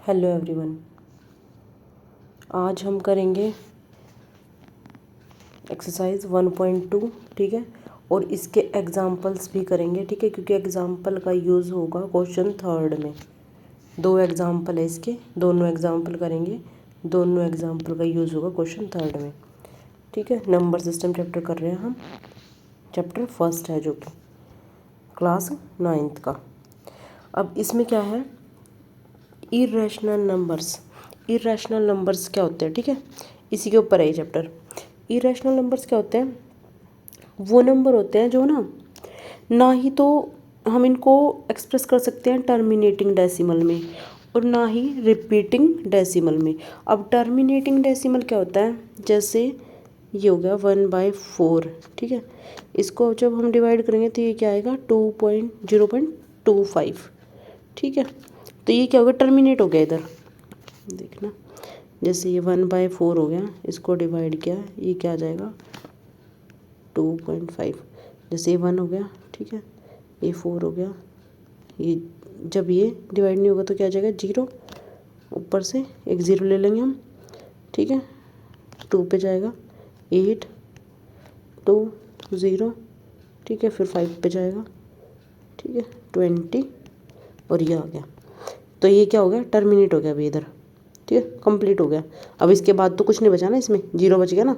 Hello everyone, आज हम करेंगे एक्सरसाइज 1.2। ठीक है, और इसके एग्जाम्पल्स भी करेंगे। ठीक है, क्योंकि एग्जाम्पल का यूज़ होगा क्वेश्चन थर्ड में। दो एग्जाम्पल है इसके, दोनों एग्जाम्पल करेंगे, दोनों एग्जाम्पल का यूज़ होगा क्वेश्चन थर्ड में। ठीक है, नंबर सिस्टम चैप्टर कर रहे हैं हम। चैप्टर फर्स्ट है जो कि क्लास 9th का। अब इसमें क्या है, इरेशनल नंबर्स। इरेशनल नंबर्स क्या होते हैं? ठीक है, इसी के ऊपर है ये चैप्टर। इरेशनल नंबर्स क्या होते हैं? वो नंबर होते हैं जो ना ही तो हम इनको एक्सप्रेस कर सकते हैं टर्मिनेटिंग डेसिमल में और ना ही रिपीटिंग डेसिमल में। अब टर्मिनेटिंग डेसिमल क्या होता है? जैसे ये हो गया 1/4। ठीक है, इसको जब हम डिवाइड करेंगे तो ये क्या आएगा? 0.25। ठीक है, तो ये क्या हो गया? टर्मिनेट हो गया इधर। देखना, जैसे ये 1/4 हो गया, इसको डिवाइड किया, ये क्या आ जाएगा? 2.5। जैसे ये 1 हो गया, ठीक है, ये 4 हो गया, ये जब ये डिवाइड नहीं होगा तो क्या आ जाएगा? 0। ऊपर से एक 0 ले लेंगे हम। ठीक है, 2 पे जाएगा 8, 2, 0। ठीक है, फिर 5 पे जाएगा। ठीक है, 20 और ये आ गया। तो ये क्या हो गया? टर्मिनेट हो गया अभी इधर। ठीक है, कंप्लीट हो गया। अब इसके बाद तो कुछ नहीं बचा ना, इसमें 0 बच गया ना।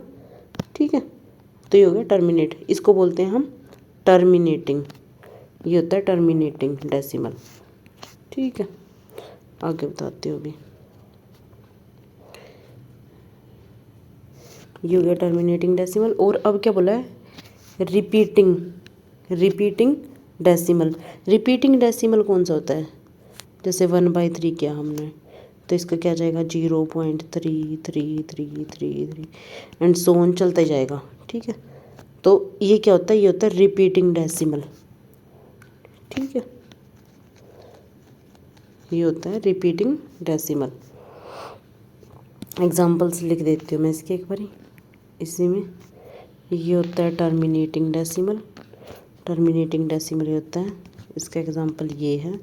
ठीक है, तो ये हो गया टर्मिनेट। इसको बोलते हैं हम टर्मिनेटिंग। ये होता है टर्मिनेटिंग डेसिमल। ठीक है, आगे बताते हो अभी। ये हो गया टर्मिनेटिंग डेसिमल। और अब क्या बोला है? Repeating. Repeating decimal. Repeating decimal कौन सा होता है? जैसे 1/3 किया हमने, तो इसका क्या जाएगा? 0.3333 एंड सो ऑन चलता ही जाएगा। ठीक है, तो ये क्या होता है? ये होता है रिपीटिंग डेसिमल। ठीक है, ये होता है रिपीटिंग डेसिमल। एग्जांपल्स लिख देती हूँ मैं इसके एक बारी इसी में। ये होता है टर्मिनेटिंग डेसिमल। टर्मिनेटिंग डेसिमल ये होता है, इसका एग्जांपल ये है।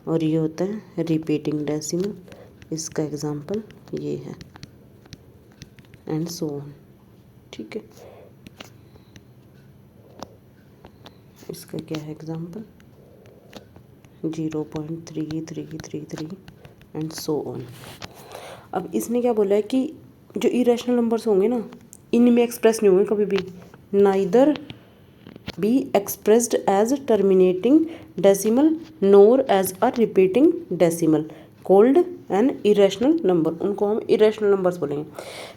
और ये होता है रिपीटिंग डेसिमल, इसका एग्जांपल ये है, एंड सो ऑन। ठीक है, इसका क्या है एग्जांपल? 0.3333 and so on. अब इसने क्या बोला है कि जो इरेशनल नंबर्स होंगे ना, इनमें एक्सप्रेस नहीं होंगे कभी भी, neither be expressed as terminating decimal nor as a repeating decimal called an irrational number. उनको हम इरेशनल नंबर्स बोलेंगे।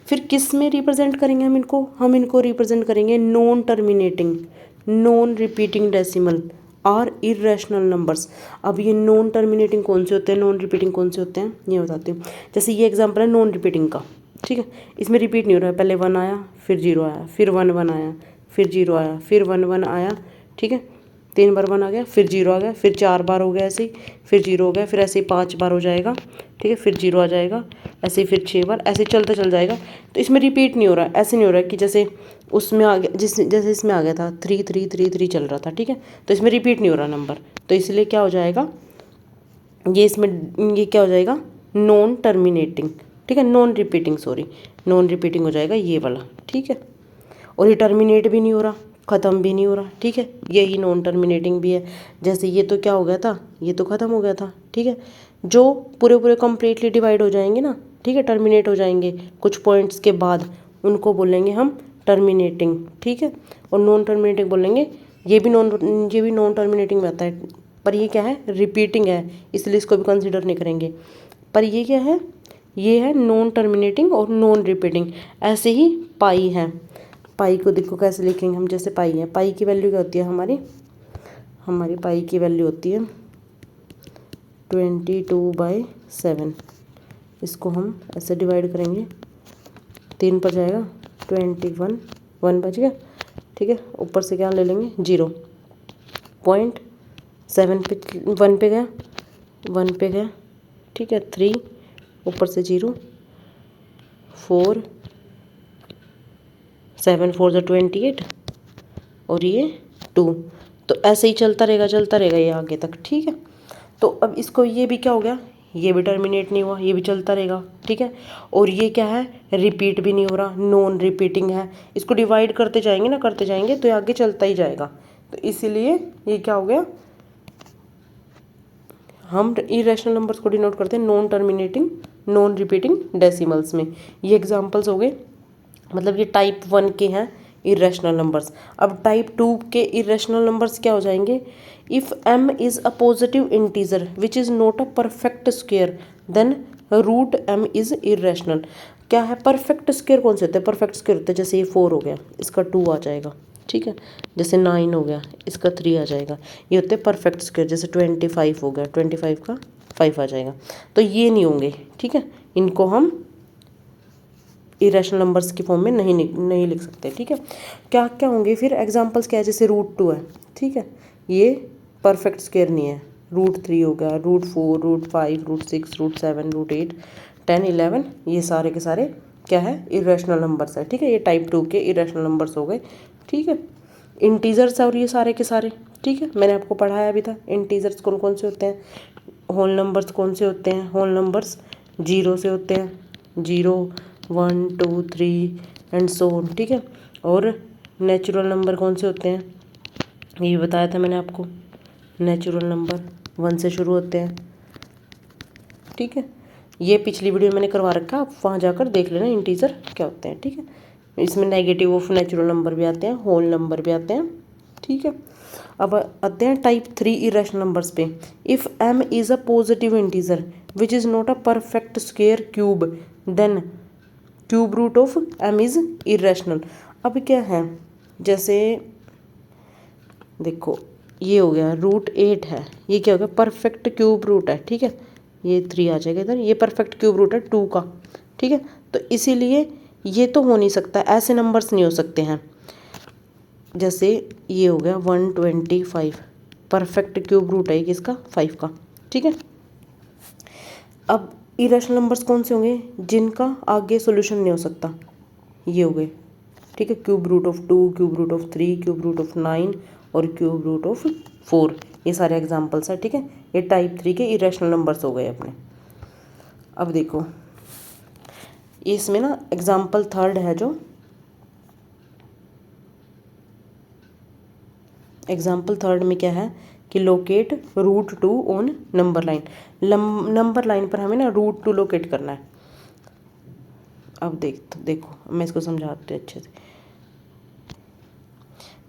फिर किस में रिप्रेजेंट करेंगे हम इनको? हम इनको रिप्रेजेंट करेंगे non terminating, non repeating decimal और इरेशनल नंबर्स। अब ये नॉन टर्मिनेटिंग कौन से होते हैं, नॉन रिपीटिंग कौन से होते हैं, ये बताती हूँ। जैसे ये एग्जांपल है नॉन रिपीटिंग का। ठीक है, इसमें रिपीट नहीं हो रहा है। पहले 1 आया, फिर 0 आया, फिर 1 आया, फिर 0 आया, फिर 1 आया। ठीक है, 3 बार 1 आ गया, फिर 0 आ गया, फिर 4 बार हो गया ऐसे ही, फिर 0 हो गया, फिर ऐसे ही 5 बार हो जाएगा। ठीक है, फिर 0 आ जाएगा, ऐसे ही फिर 6 बार, ऐसे चलता चल जाएगा। तो इसमें रिपीट नहीं हो रहा है। ऐसे नहीं हो रहा है कि जैसे उसमें आ गया, जैसे इसमें आ गया था 3333 चल रहा था। ठीक है, तो इसमें रिपीट नहीं हो रहा नंबर, तो इसलिए क्या हो जाएगा? ये इसमें ये क्या हो जाएगा? Non terminating. ठीक है, non repeating, sorry, non repeating हो जाएगा ये वाला। ठीक है, और ये टर्मिनेट भी नहीं हो रहा, ख़त्म भी नहीं हो रहा। ठीक है, यही नॉन टर्मिनेटिंग भी है। जैसे ये तो क्या हो गया था? ये तो ख़त्म हो गया था। ठीक है, जो पूरे पूरे कम्प्लीटली डिवाइड हो जाएंगे ना, ठीक है, टर्मिनेट हो जाएंगे कुछ पॉइंट्स के बाद, उनको बोलेंगे हम टर्मिनेटिंग। ठीक है, और नॉन टर्मिनेटिंग बोलेंगे, ये भी नॉन टर्मिनेटिंग में आता है, पर ये क्या है? रिपीटिंग है, इसलिए इसको भी कंसिडर नहीं करेंगे। पर ये क्या है? ये है नॉन टर्मिनेटिंग और नॉन रिपीटिंग। ऐसे ही पाई है। पाई को देखो कैसे लिखेंगे हम। जैसे पाई है, पाई की वैल्यू क्या होती है हमारी? हमारी पाई की वैल्यू होती है 22/7। इसको हम ऐसे डिवाइड करेंगे, 3 पर जाएगा 21, 1 बच गया। ठीक है, ऊपर से क्या ले लेंगे? 0.7 पे 1 पे गया, 1 पे गया। ठीक है, 3 ऊपर से 0, 4, 7 4 ज़ा 28 और ये 2। तो ऐसे ही चलता रहेगा ये आगे तक। ठीक है, तो अब इसको ये भी क्या हो गया? ये भी टर्मिनेट नहीं हुआ, ये भी चलता रहेगा, ठीक है। और ये क्या है, रिपीट भी नहीं हो रहा, नॉन रिपीटिंग है। इसको डिवाइड करते जाएंगे ना, करते जाएंगे तो ये आगे चलता ही जाएगा। तो इसीलिए ये क्या हो गया, हम इरेशनल नंबर्स को डिनोट करते हैं non terminating non repeating decimals में। ये एग्जांपल्स हो गए, मतलब ये टाइप 1 के हैं इरेशनल नंबर्स। अब टाइप 2 के इरेशनल नंबर्स क्या हो जाएंगे, if m is a positive integer which is not a perfect square then root m is irrational. क्या है, परफेक्ट स्क्वायर कौन से होते हैं, परफेक्ट स्क्वायर होते हैं, जैसे ये 4 हो गया, इसका 2 आ जाएगा, ठीक है। जैसे 9 हो गया, इसका 3 आ जाएगा। ये होते हैं परफेक्ट स्क्वायर। जैसे 25 हो गया, 25 का 5 आ जाएगा। तो ये नहीं होंगे, ठीक है, इनको हम इरेशनल नंबर्स की फॉर्म में नहीं लिख सकते, ठीक है। क्या क्या होंगे फिर, एग्जांपल्स क्या है, जैसे √2 है, ठीक है, ये परफेक्ट स्क्वायर नहीं है। √3 हो गया, √4, √5, √6, √7, √8, 10, 11, ये सारे के सारे क्या है, इरेशनल नंबर्स है, ठीक है। ये टाइप 2 के इरेशनल नंबर्स हो गए, ठीक है। इंटीजर्स और ये सारे के सारे, ठीक है, मैंने आपको पढ़ाया भी था इंटीजर्स कौन कौन से होते हैं, होल नंबर्स कौन से होते हैं, होल नंबर्स 0 से होते हैं, 0, 1, 2, 3 एंड सो ऑन, ठीक है। और नेचुरल नंबर कौन से होते हैं, ये बताया था मैंने आपको, नेचुरल नंबर 1 से शुरू होते हैं, ठीक है। ये पिछली वीडियो मैंने करवा रखा है, आप वहाँ जाकर देख लेना इंटीजर क्या होते हैं, ठीक है। इसमें नेगेटिव ऑफ नेचुरल नंबर भी आते हैं, होल नंबर भी आते हैं, ठीक है। अब आते हैं टाइप 3 इरेशनल नंबर्स पे। If m is a positive integer which is not a perfect square cube then cube root of m is irrational. अब क्या है, जैसे देखो ये हो गया √8 है, ये क्या हो गया, परफेक्ट क्यूब रूट है, ठीक है। ये 3 आ जाएगा इधर, ये परफेक्ट क्यूब रूट है 2 का, ठीक है। तो इसीलिए ये तो हो नहीं सकता, ऐसे नंबर्स नहीं हो सकते हैं। जैसे ये हो गया 125, परफेक्ट क्यूब रूट है किसका, 5 का, ठीक है। अब इरेशनल नंबर्स कौन से होंगे, जिनका आगे सॉल्यूशन नहीं हो सकता, ये हो गए, ठीक है। Cube root of 2, cube root of 3, cube root of 9 और क्यूब रूट ऑफ 4, ये सारे एग्जांपल्स है, ठीक है। ये टाइप 3 के इरेशनल नंबर्स हो गए अपने। अब देखो इसमें ना एग्जाम्पल 3 है, जो एग्जाम्पल 3 में क्या है कि locate √2 on number line. Number line पर हमें ना √2 लोकेट करना है। अब देखो मैं इसको समझाती हूँ अच्छे से,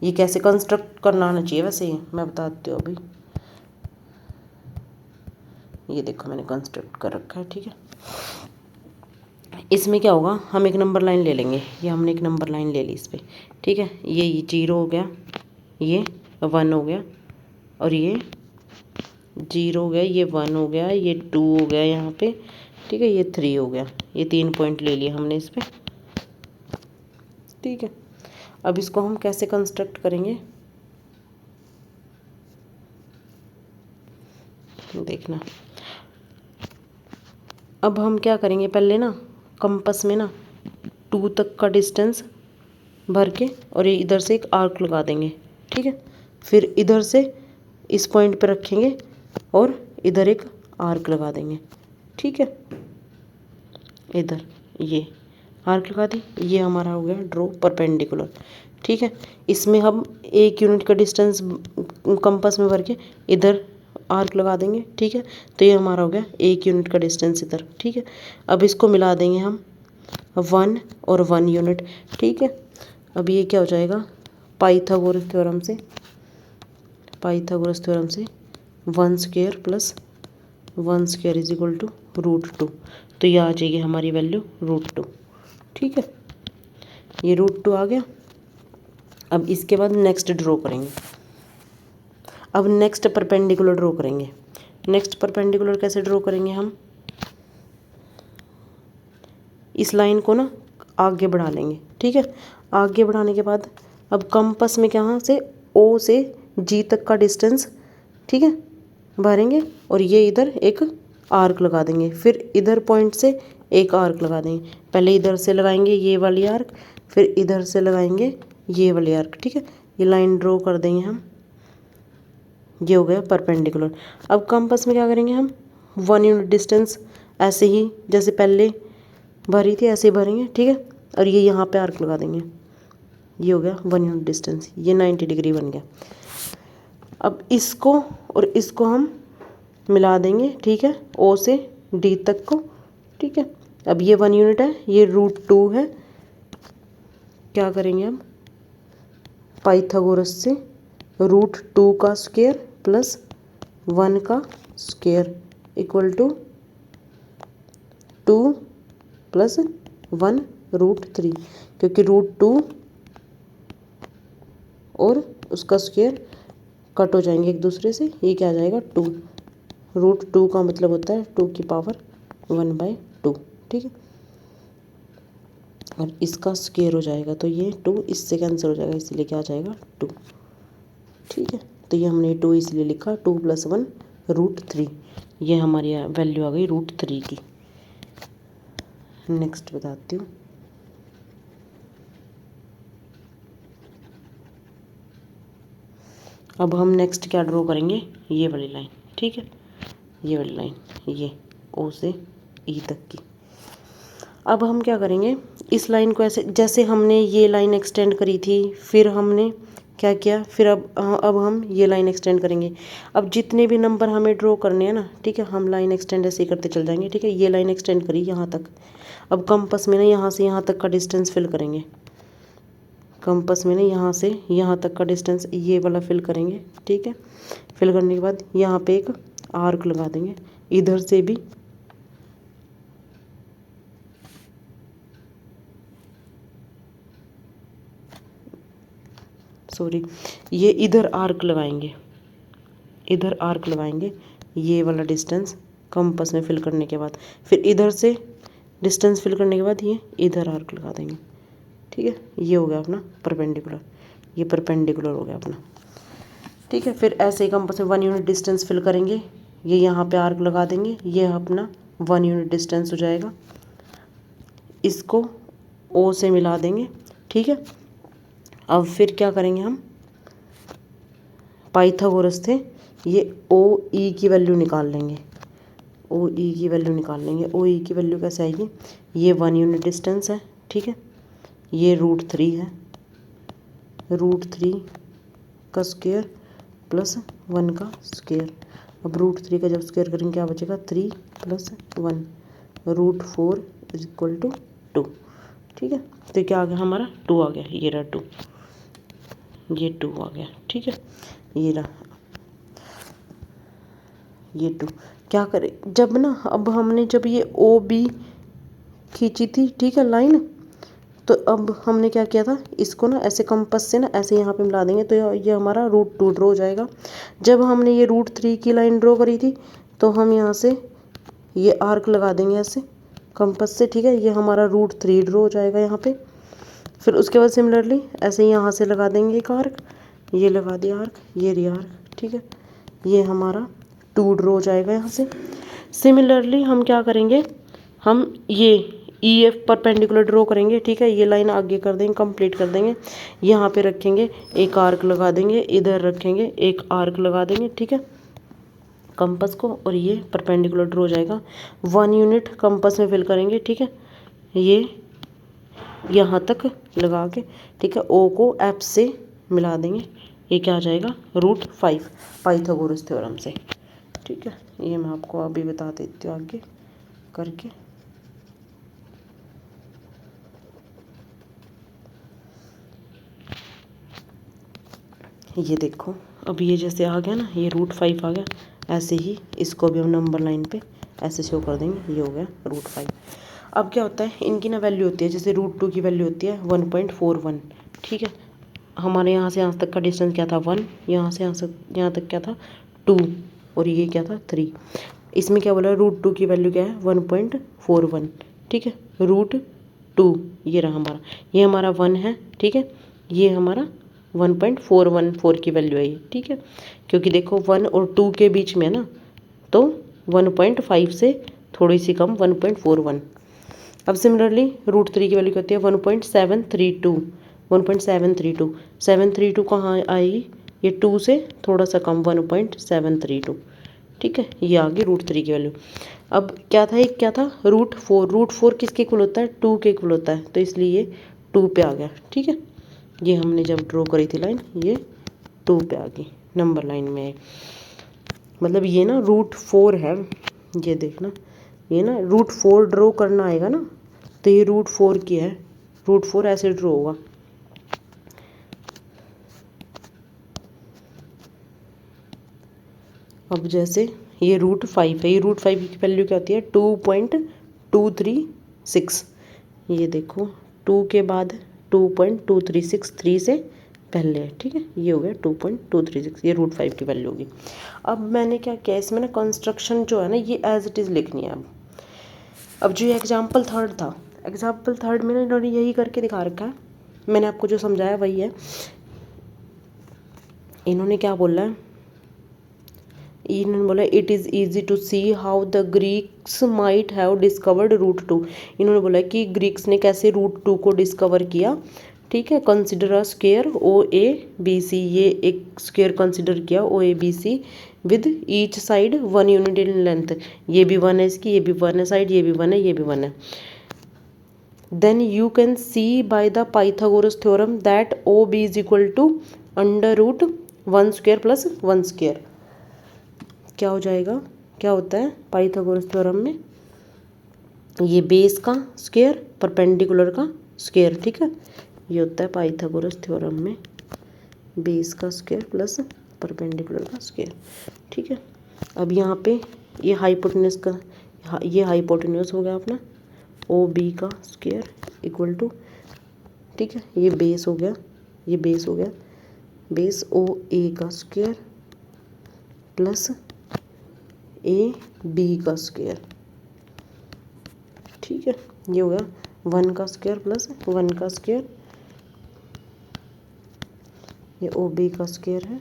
ये कैसे कंस्ट्रक्ट करना आना चाहिए वैसे ही मैं बताती हूँ अभी। ये देखो मैंने कंस्ट्रक्ट कर रखा है, ठीक है। इसमें क्या होगा, हम एक नंबर लाइन ले लेंगे, ये हमने एक नंबर लाइन ले ली इस पर, ठीक है। ये 0 हो गया, ये 1 हो गया, और ये 0 हो गया, ये 1 हो गया, ये 2 हो गया यहाँ पे, ठीक है, ये 3 हो गया। ये 3 पॉइंट ले लिए हमने इस पर, ठीक है। अब इसको हम कैसे कंस्ट्रक्ट करेंगे देखना। अब हम क्या करेंगे, पहले ना कंपास में ना 2 तक का डिस्टेंस भर के और ये इधर से एक आर्क लगा देंगे, ठीक है। फिर इधर से इस पॉइंट पे रखेंगे और इधर एक आर्क लगा देंगे, ठीक है। इधर ये आर्क लगा दी, ये हमारा हो गया ड्रॉ परपेंडिकुलर, ठीक है। इसमें हम 1 यूनिट का डिस्टेंस कंपास में भर के इधर आर्क लगा देंगे, ठीक है। तो ये हमारा हो गया 1 यूनिट का डिस्टेंस इधर, ठीक है। अब इसको मिला देंगे हम 1 और 1 यूनिट, ठीक है। अब ये क्या हो जाएगा, पाइथागोरस थ्योरम से 1 square plus 1 square is equal to √2। तो ये आ जाएगी हमारी वैल्यू √2, ठीक है। ये √2 आ गया। अब इसके बाद नेक्स्ट ड्रॉ करेंगे, अब नेक्स्ट परपेंडिकुलर ड्रॉ करेंगे। नेक्स्ट परपेंडिकुलर कैसे ड्रॉ करेंगे, हम इस लाइन को ना आगे बढ़ा लेंगे, ठीक है। आगे बढ़ाने के बाद अब कंपास में कहाँ से O से G तक का डिस्टेंस, ठीक है, भरेंगे और ये इधर एक आर्क लगा देंगे। फिर इधर पॉइंट से एक आर्क लगा देंगे, पहले इधर से लगाएंगे ये वाली आर्क, फिर इधर से लगाएंगे ये वाली आर्क, ठीक है। ये लाइन ड्रॉ कर देंगे हम, ये हो गया परपेंडिकुलर। अब कंपास में क्या करेंगे हम, 1 यूनिट डिस्टेंस ऐसे ही जैसे पहले भरी थी ऐसे ही भरेंगे, ठीक है। और ये यहाँ पे आर्क लगा देंगे, ये हो गया 1 यूनिट डिस्टेंस, ये 90 डिग्री बन गया। अब इसको और इसको हम मिला देंगे, ठीक है, ओ से डी तक को, ठीक है। अब ये 1 यूनिट है, ये √2 है। क्या करेंगे हम, पाइथागोरस से √2 का स्क्वायर प्लस 1 का स्क्वायर इक्वल टू 2 प्लस 1 √3, क्योंकि √2 और उसका स्क्वायर कट हो जाएंगे एक दूसरे से, ये क्या आ जाएगा 2। √2 का मतलब होता है 2 की पावर 1/2, ठीक है। और इसका स्क्वायर हो जाएगा तो ये 2 इससे कैंसिल हो जाएगा, इसीलिए क्या आ जाएगा 2, ठीक है। तो ये हमने 2 इसलिए लिखा, 2 + 1 √3, ये हमारी वैल्यू आ गई √3 की। नेक्स्ट बताती हूँ। अब हम नेक्स्ट क्या ड्रॉ करेंगे, ये वाली लाइन, ठीक है, ये वाली लाइन, ये ओ से ई तक की। अब हम क्या करेंगे, इस लाइन को ऐसे जैसे हमने ये लाइन एक्सटेंड करी थी, फिर हमने क्या किया, फिर अब हम ये लाइन एक्सटेंड करेंगे। अब जितने भी नंबर हमें ड्रॉ करने हैं ना, ठीक है, हम लाइन एक्सटेंड ऐसे ही करते चल जाएंगे, ठीक है। ये लाइन एक्सटेंड करी यहाँ तक। अब कंपास में ना यहाँ से यहाँ तक का डिस्टेंस फिल करेंगे, कंपास में ना यहाँ से यहाँ तक का डिस्टेंस ये वाला फिल करेंगे, ठीक है। फिल करने के बाद यहाँ पे एक आर्क लगा देंगे, इधर से भी ये इधर आर्क लगाएंगे, इधर आर्क लगाएंगे, ये वाला डिस्टेंस कंपास में फिल करने के बाद, फिर इधर से डिस्टेंस फिल करने के बाद ये इधर आर्क लगा देंगे, ठीक है। ये हो गया अपना परपेंडिकुलर, ये परपेंडिकुलर हो गया अपना, ठीक है। फिर ऐसे ही कंपास में 1 यूनिट डिस्टेंस फिल करेंगे, ये यहाँ पे आर्क लगा देंगे, ये अपना 1 यूनिट डिस्टेंस हो जाएगा। इसको ओ से मिला देंगे, ठीक है। अब फिर क्या करेंगे हम, पाइथागोरस थे, ये ओ ई की वैल्यू निकाल लेंगे, ओ ई की वैल्यू निकाल लेंगे। ओ ई की वैल्यू कैसे आएगी, ये 1 यूनिट डिस्टेंस है, ठीक है, ये √3 है, √3 का स्क्वायर प्लस 1 का स्क्वायर। अब √3 का जब स्क्वायर करेंगे क्या बचेगा, 3 + 1 √4 = 2, ठीक है। तो क्या आ गया हमारा 2 आ गया, ये रहा 2, ये 2 आ गया, ठीक है, ये रहा ये 2। क्या करें, जब ना अब हमने जब ये ओ बी खींची थी, ठीक है, लाइन, तो अब हमने क्या किया था, इसको ना ऐसे कंपास से ना ऐसे यहाँ पे मिला देंगे, तो ये हमारा √2 ड्रॉ हो जाएगा। जब हमने ये √3 की लाइन ड्रॉ करी थी, तो हम यहाँ से ये आर्क लगा देंगे ऐसे कंपास से, ठीक है, ये हमारा √3 ड्रॉ हो जाएगा यहाँ पे। फिर उसके बाद सिमिलरली ऐसे ही यहाँ से लगा देंगे एक आर्क, ये लगा दिया आर्क, ये रही आर्क, ठीक है, ये हमारा 2 ड्रॉ हो जाएगा यहाँ से। सिमिलरली हम क्या करेंगे, हम ये ई एफ परपेंडिकुलर ड्रॉ करेंगे, ठीक है, ये लाइन आगे कर देंगे, कंप्लीट कर देंगे, यहाँ पे रखेंगे एक आर्क लगा देंगे, इधर रखेंगे एक आर्क लगा देंगे, ठीक है, कंपास को, और ये परपेंडिकुलर ड्रॉ हो जाएगा। 1 यूनिट कंपास में फिल करेंगे, ठीक है, ये यहाँ तक लगा के, ठीक है, ओ को एफ से मिला देंगे, ये क्या आ जाएगा √5 पाइथागोरस थ्योरम से, ठीक है। ये मैं आपको अभी बता देती हूँ आगे करके। ये देखो, अब ये जैसे आ गया ना, ये √5 आ गया, ऐसे ही इसको भी हम नंबर लाइन पे ऐसे शो कर देंगे, ये हो गया √5। अब क्या होता है, इनकी ना वैल्यू होती है, जैसे √2 की वैल्यू होती है 1.41, ठीक है। हमारे यहाँ से यहाँ तक का डिस्टेंस क्या था 1, यहाँ से यहाँ तक क्या था 2, और ये क्या था 3। इसमें क्या बोला, √2 की वैल्यू क्या है 1.41, ठीक है, √2 ये रहा हमारा, ये हमारा 1 है, ठीक है, ये हमारा 1.414 की वैल्यू है ये, ठीक है, क्योंकि देखो 1 और 2 के बीच में है ना, तो 1.5 से थोड़ी सी कम 1.41। अब सिमिलरली √3 की वैल्यू कहती है 1.732, 1.732, 732 कहाँ आएगी, ये 2 से थोड़ा सा कम 1.732, ठीक है, ये आ गई √3 की वैल्यू। अब क्या था, एक क्या था √4 किसके इक्वल होता है, 2 के इक्वल होता है, तो इसलिए ये 2 पे आ गया। ठीक है, ये हमने जब ड्रॉ करी थी लाइन, ये 2 पे आ गई नंबर लाइन में। मतलब ये ना √4 है, ये देखना, ये ना √4 ड्रॉ करना आएगा ना, तो ये √4 की है, √4 ऐसे ड्रॉ होगा। अब जैसे ये √5 है, ये √5 की वैल्यू क्या होती है, 2.236। ये देखो 2 के बाद 2.236, 3 से पहले है। ठीक है, ये हो गया 2.236, ये √5 की वैल्यू होगी। अब मैंने क्या किया, इसमें ना कंस्ट्रक्शन जो है ना, ये एज इट इज़ लिखनी है। अब जो ये एग्जाम्पल थर्ड था, एग्जाम्पल थर्ड में ना इन्होंने यही करके दिखा रखा है, मैंने आपको जो समझाया वही है। इन्होंने क्या बोला है, इन्होंने बोला it is easy to see how the Greeks might have discovered √2। इन्होंने बोला कि ग्रीक्स ने कैसे √2 को डिस्कवर किया। ठीक है, कंसिडर अ स्क्वायर OABC, ये एक स्क्वायर कंसिडर किया OABC with each side 1 unit in length. ये भी 1 है इसकी, ये भी 1 है साइड, ये भी 1 है, ये भी 1 है। Then you can see by the Pythagoras theorem that OB is equal to √1² plus 1²। क्या हो जाएगा, क्या होता है पाइथागोरस थ्योरम में, ये बेस का स्क्वायर परपेंडिकुलर का स्क्वायर। ठीक है, ये होता है पाइथागोरस थ्योरम में बेस का स्क्वायर प्लस परपेंडिकुलर का स्क्वायर। ठीक है, अब यहाँ पे ये हाइपोटेन्यूस का, ये हाइपोटेन्यूस हो गया अपना OB का स्क्वायर इक्वल टू, ठीक है, ये बेस हो गया, ये बेस हो गया, बेस OA का स्क्वायर प्लस AB का स्क्वायर। ठीक है, ये हो गया 1 का स्क्वायर प्लस 1 का स्क्वायर, ये OB का स्क्वायर है,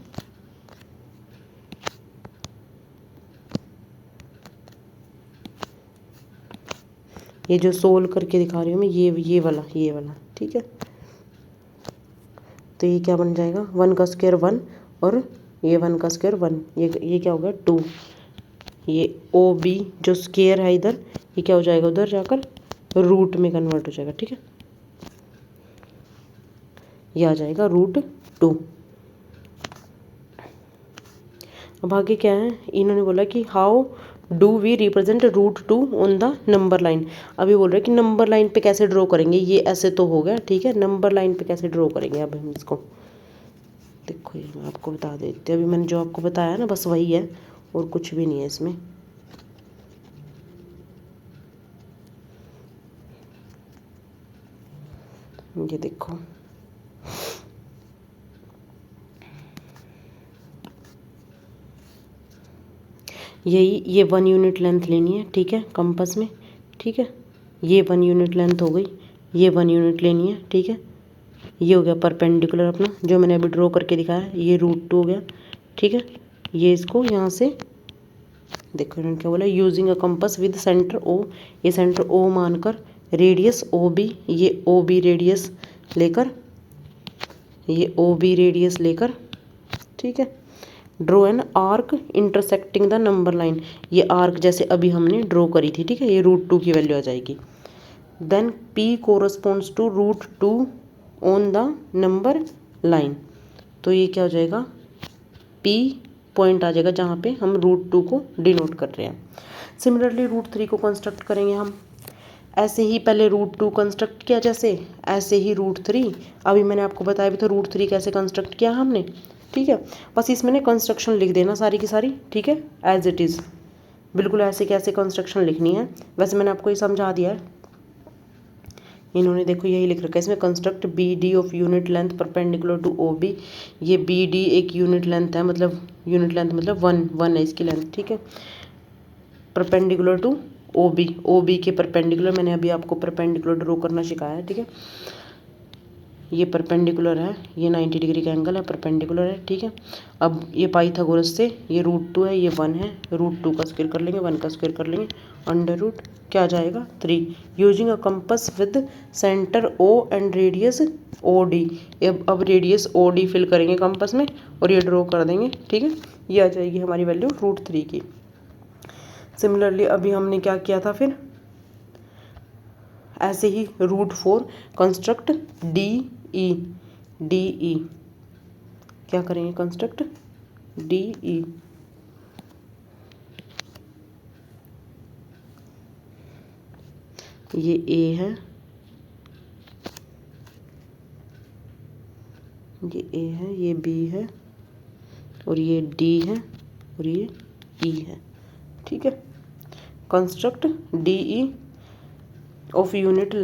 ये जो सोल्व करके दिखा रही हूँ मैं, ये वाला। ठीक है, तो ये क्या बन जाएगा, 1 का स्क्वायर 1 और ये 1 का स्क्वायर 1, ये क्या हो गया 2। ये OB जो स्क्वायर है इधर, ये क्या हो जाएगा, उधर जाकर रूट में कन्वर्ट हो जाएगा। ठीक है, ये आ जाएगा √2। अब आगे क्या है, इन्होंने बोला कि how do we represent √2 on the number line. अभी बोल रहे हैं कि नंबर लाइन पे कैसे ड्रॉ करेंगे, ये ऐसे तो हो गया। ठीक है, नंबर लाइन पे कैसे ड्रॉ करेंगे, अब हम इसको देखो, ये मैं आपको बता देती हूँ। अभी मैंने जो आपको बताया ना, बस वही है और कुछ भी नहीं है इसमें। ये देखो, ये 1 यूनिट लेंथ लेनी है। ठीक है, कंपास में। ठीक है, ये 1 यूनिट लेंथ हो गई, ये 1 यूनिट लेनी है। ठीक है, ये हो गया परपेंडिकुलर अपना, जो मैंने अभी ड्रॉ करके दिखाया, ये √2 हो गया। ठीक है, ये इसको यहाँ से देखो, इन्होंने क्या बोला, using a compass with centre O, ये सेंटर O मानकर रेडियस OB, ये OB रेडियस लेकर, ये OB रेडियस लेकर, ठीक है, draw an arc intersecting the number line. ये आर्क जैसे अभी हमने ड्रॉ करी थी। ठीक है, ये √2 की वैल्यू आ जाएगी। Then P corresponds to √2 on the number line. तो ये क्या हो जाएगा, P पॉइंट आ जाएगा जहाँ पे हम √2 को डिनोट कर रहे हैं। सिमिलरली √3 को कंस्ट्रक्ट करेंगे हम ऐसे ही, पहले √2 कंस्ट्रक्ट किया जैसे, ऐसे ही √3। अभी मैंने आपको बताया भी था √3 कैसे कंस्ट्रक्ट किया हमने। ठीक है, बस इसमें ना कंस्ट्रक्शन लिख देना सारी की सारी। ठीक है, एज इट इज़ बिल्कुल ऐसे कैसे कंस्ट्रक्शन लिखनी है, वैसे मैंने आपको ये समझा दिया है। इन्होंने देखो यही लिख रखा है इसमें, construct BD of unit length perpendicular to OB। ये BD एक यूनिट लेंथ है, मतलब यूनिट लेंथ मतलब 1 है इसकी लेंथ। ठीक है, परपेंडिकुलर टू OB के परपेंडिकुलर, मैंने अभी आपको परपेंडिकुलर ड्रॉ करना सिखाया है। ठीक है, ये परपेंडिकुलर है, ये 90 डिग्री का एंगल है, परपेंडिकुलर है। ठीक है, अब ये पाइथागोरस से ये √2 है, ये 1 है, √2 का स्क्वायर कर लेंगे, 1 का स्क्वायर कर लेंगे, अंडर रूट क्या आ जाएगा 3। Using a compass with centre O and radius OD। अब रेडियस OD फिल करेंगे कंपास में और ये ड्रॉ कर देंगे। ठीक है, ये आ जाएगी हमारी वैल्यू √3 की। सिमिलरली अभी हमने क्या किया था, फिर ऐसे ही √4 कंस्ट्रक्ट डी ई क्या करेंगे, कंस्ट्रक्ट डी ये ए है, ये ए है, ये बी है, और ये डी है, और ये ई है। ठीक है, construct D of unit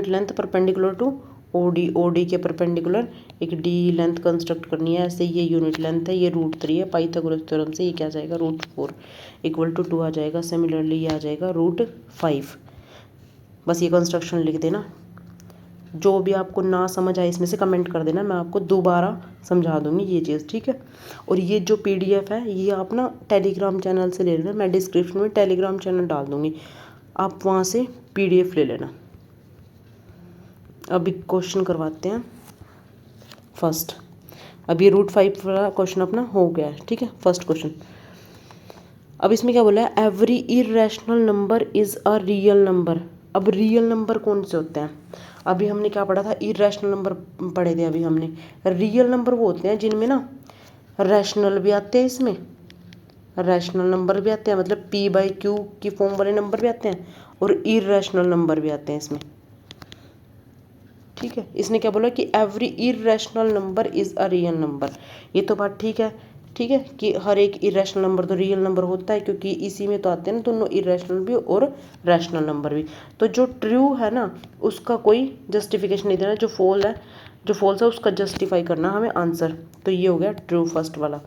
length perpendicular to OD के परपेंडिकुलर एक डी लेंथ कंस्ट्रक्ट करनी है। ऐसे ये यूनिट लेंथ है, ये √3 है, पाइथागोरस थ्योरम से ये क्या आ जाएगा, √4 इक्वल टू 2 आ जाएगा। सिमिलरली ये आ जाएगा √5। बस ये कंस्ट्रक्शन लिख देना। जो भी आपको ना समझ आए इसमें से कमेंट कर देना, मैं आपको दोबारा समझा दूंगी ये चीज़। ठीक है, और ये जो PDF है ये आप ना टेलीग्राम चैनल से ले लेना, मैं डिस्क्रिप्शन में टेलीग्राम चैनल डाल दूंगी, आप वहाँ से PDF ले लेना। अभी क्वेश्चन करवाते हैं फर्स्ट। अब ये √5 वाला क्वेश्चन अपना हो गया है। ठीक है, फर्स्ट क्वेश्चन। अब इसमें क्या बोला है, every irrational number is a real number. अब रियल नंबर कौन से होते हैं, अभी हमने क्या पढ़ा था, इरेशनल नंबर पढ़े थे अभी हमने। रियल नंबर वो होते हैं जिनमें ना रैशनल भी आते हैं, इसमें रैशनल नंबर भी आते हैं, मतलब P/Q की फॉर्म वाले नंबर भी आते हैं, और इरेशनल नंबर भी आते हैं इसमें। ठीक है, इसने क्या बोला कि every irrational number is a real number. ये तो बात ठीक है, ठीक है, कि हर एक इरेशनल नंबर तो रियल नंबर होता है, क्योंकि इसी में तो आते हैं ना दोनों, इरेशनल भी और रैशनल नंबर भी। तो जो ट्रू है ना उसका कोई जस्टिफिकेशन नहीं देना, जो फॉल्स है उसका जस्टिफाई करना हमें आंसर। तो ये हो गया ट्रू फर्स्ट वाला।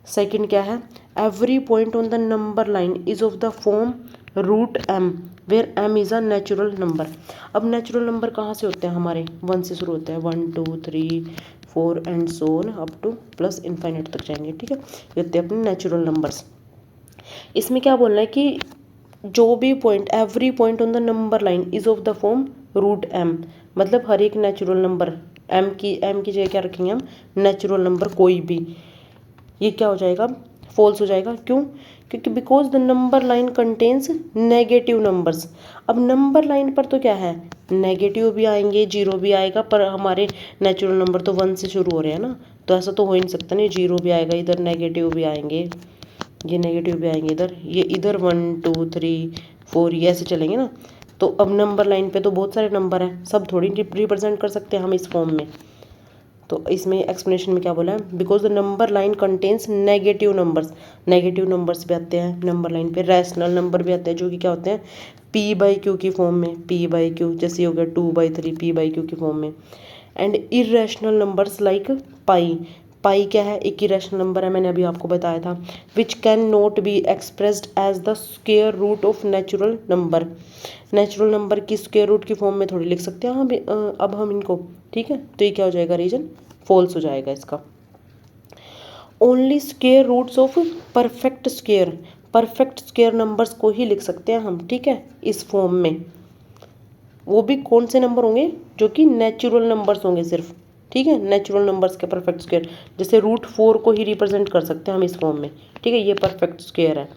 सेकंड क्या है, every point on the number line is of the form √m where m is a natural number. अब नेचुरल नंबर कहाँ से होते हैं हमारे, 1 से शुरू होते हैं, 1 2 3 4 and so on up two plus infinite तक जाएंगे। ठीक है, ये होते हैं अपने नेचुरल नंबर्स। इसमें क्या बोलना है कि जो भी point, every point on the number line is of the form √m, मतलब हर एक नेचुरल नंबर m की जगह क्या रखेंगे हम, नेचुरल नंबर कोई भी। ये क्या हो जाएगा, फॉल्स हो जाएगा। क्यों, क्योंकि because the number line contains negative numbers. अब नंबर लाइन पर तो क्या है, नेगेटिव भी आएंगे, जीरो भी आएगा, पर हमारे नेचुरल नंबर तो 1 से शुरू हो रहे हैं ना, तो ऐसा तो हो ही नहीं सकता नहीं, जीरो भी आएगा इधर, नेगेटिव भी आएंगे, ये नेगेटिव भी आएंगे इधर, ये इधर 1 2 3 4 ये ऐसे चलेंगे ना। तो अब नंबर लाइन पे तो बहुत सारे नंबर हैं, सब थोड़ी रिप्रेजेंट कर सकते हैं हम इस फॉर्म में। तो इसमें एक्सप्लेनेशन में क्या बोला है, because the number line contains negative numbers भी आते हैं नंबर लाइन पे, रैशनल नंबर भी आते हैं जो कि क्या होते हैं P/Q की फॉर्म में, P/Q जैसे हो गया 2/3 P/Q की फॉर्म में। एंड इरेशनल नंबर्स लाइक पाई क्या है, एक इरेशनल नंबर है, मैंने अभी आपको बताया था, which can not be expressed as the square root of natural number की स्क्वायर रूट की फॉर्म में थोड़ी लिख सकते हैं अब हम इनको। ठीक है, तो ये क्या हो जाएगा, रीजन फॉल्स हो जाएगा इसका। Only square roots of perfect square numbers को ही लिख सकते हैं हम। ठीक है, इस फॉर्म में वो भी कौन से नंबर होंगे, जो कि नेचुरल नंबर्स होंगे सिर्फ। ठीक है, नेचुरल नंबर्स के परफेक्ट स्क्वायर, जैसे √4 को ही रिप्रेजेंट कर सकते हैं हम इस फॉर्म में। ठीक है, ये परफेक्ट स्क्वायर है,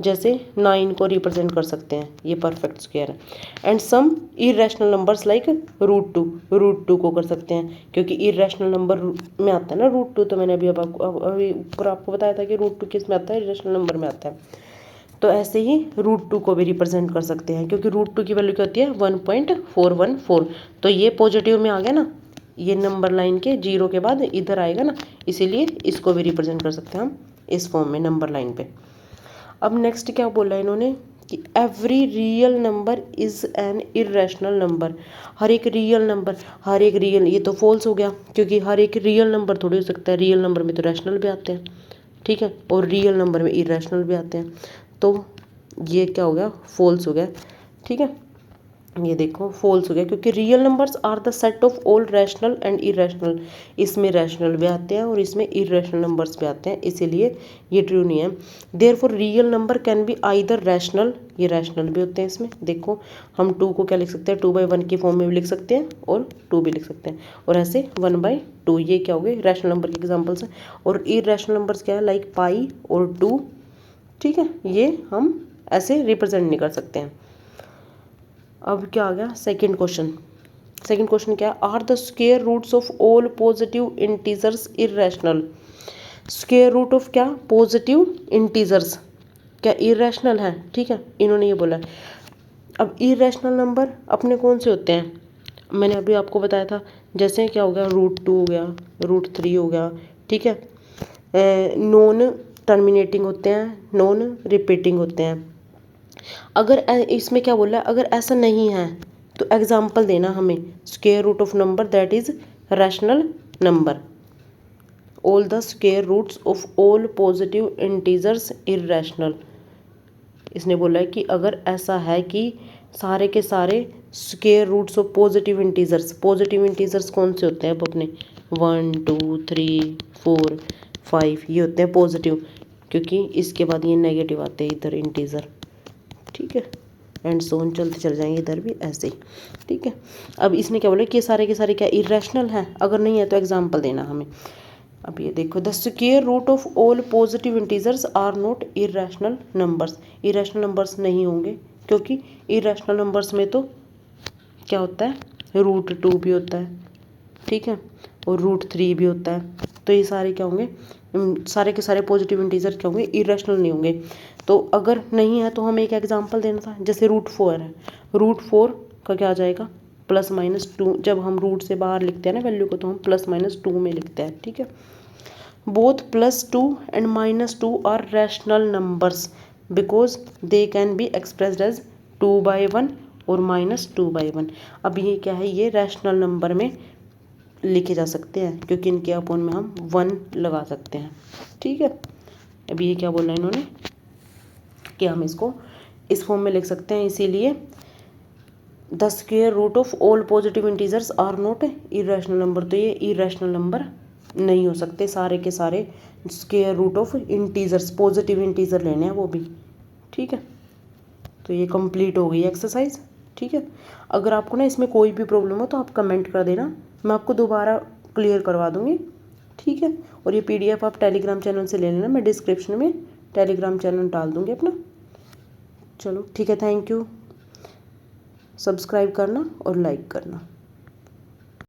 जैसे 9 को रिप्रेजेंट कर सकते हैं, ये परफेक्ट स्क्वायर है। And some irrational numbers like √2 को कर सकते हैं, क्योंकि इरेशनल नंबर में आता है ना √2, तो मैंने अभी ऊपर आपको बताया था कि √2 किस में आता है, इरेशनल नंबर में आता है। तो ऐसे ही √2 को भी रिप्रेजेंट कर सकते हैं, क्योंकि √2 की वैल्यू क्या होती है 1.414। तो ये पॉजिटिव में आ गया ना, ये नंबर लाइन के जीरो के बाद इधर आएगा ना, इसीलिए इसको भी रिप्रेजेंट कर सकते हैं हम इस फॉर्म में नंबर लाइन पे। अब नेक्स्ट क्या बोला इन्होंने कि every real number is an irrational number. हर एक रियल, ये तो फॉल्स हो गया, क्योंकि हर एक रियल नंबर थोड़ी हो सकता है, रियल नंबर में तो रैशनल भी आते हैं। ठीक है, और रियल नंबर में इरेशनल भी आते हैं, तो ये क्या हो गया, फॉल्स हो गया। ठीक है, ये देखो फॉल्स हो गया, क्योंकि real numbers are the set of all rational and irrational. इसमें रैशनल भी आते हैं और इसमें इरेशनल नंबर्स भी आते हैं, इसीलिए ये ट्रू नहीं है। Therefore real number can be either rational, ये रैशनल भी होते हैं इसमें। देखो हम 2 को क्या लिख सकते हैं, 2/1 की फॉर्म में भी लिख सकते हैं और 2 भी लिख सकते हैं, और ऐसे 1/2, ये क्या हो गए रैशनल नंबर के एग्जाम्पल्स हैं। और इरेशनल नंबर्स क्या है, लाइक पाई और 2, ठीक है, ये हम ऐसे रिप्रेजेंट नहीं कर सकते हैं। अब क्या आ गया सेकंड क्वेश्चन। सेकंड क्वेश्चन क्या है, are the square roots of all positive integers irrational. Square root of क्या, पॉजिटिव इंटीजर्स क्या इरेशनल है, ठीक है, इन्होंने ये बोला है। अब इरेशनल नंबर अपने कौन से होते हैं, मैंने अभी आपको बताया था, जैसे क्या हो गया √2 हो गया, √3 हो गया, ठीक है, नॉन टर्मिनेटिंग होते हैं, नॉन रिपीटिंग होते हैं। अगर इसमें क्या बोला है, अगर ऐसा नहीं है तो एग्जाम्पल देना हमें, square root of number that is rational number, all the square roots of all positive integers irrational. इसने बोला है कि अगर ऐसा है कि सारे के सारे square roots of positive integers कौन से होते हैं, अब अपने 1 2 3 4 5 ये होते हैं पॉजिटिव, क्योंकि इसके बाद ये नेगेटिव आते हैं इधर इंटीजर, ठीक है, एंड सोन चलते चल जाएंगे इधर भी ऐसे ही, ठीक है। अब इसने क्या बोला कि ये सारे के सारे क्या इरेशनल हैं, अगर नहीं है तो एग्जाम्पल देना हमें। अब ये देखो, the square root of all positive integers are not irrational numbers. Irrational numbers नहीं होंगे, क्योंकि इरेशनल नंबर्स में तो क्या होता है, √2 भी होता है, ठीक है, और √3 भी होता है। तो ये सारे क्या होंगे, सारे के सारे पॉजिटिव इंटीजर क्या होंगे, इरेशनल नहीं होंगे। तो अगर नहीं है तो हमें एक एग्जांपल देना था, जैसे √4 है, √4 का क्या आ जाएगा, +-2। जब हम रूट से बाहर लिखते हैं ना वैल्यू को, तो हम +-2 में लिखते हैं, ठीक है। Both +2 and -2 are rational numbers because they can be expressed as 2/1 और -2/1। अब ये क्या है, ये रैशनल नंबर में लिखे जा सकते हैं, क्योंकि इनके अपोन में हम 1 लगा सकते हैं, ठीक है। अब ये क्या बोला इन्होंने कि हम इसको इस फॉर्म में लिख सकते हैं, इसीलिए the square root of all positive integers are not irrational number. तो ये इरेशनल नंबर नहीं हो सकते, सारे के सारे square root of integers, positive integer लेने हैं वो भी, ठीक है। तो ये कंप्लीट हो गई एक्सरसाइज, ठीक है। अगर आपको ना इसमें कोई भी प्रॉब्लम हो तो आप कमेंट कर देना, मैं आपको दोबारा क्लियर करवा दूँगी, ठीक है। और ये PDF आप टेलीग्राम चैनल से ले लेना, मैं डिस्क्रिप्शन में टेलीग्राम चैनल डाल दूँगी अपना। चलो ठीक है, थैंक यू। सब्सक्राइब करना और लाइक करना।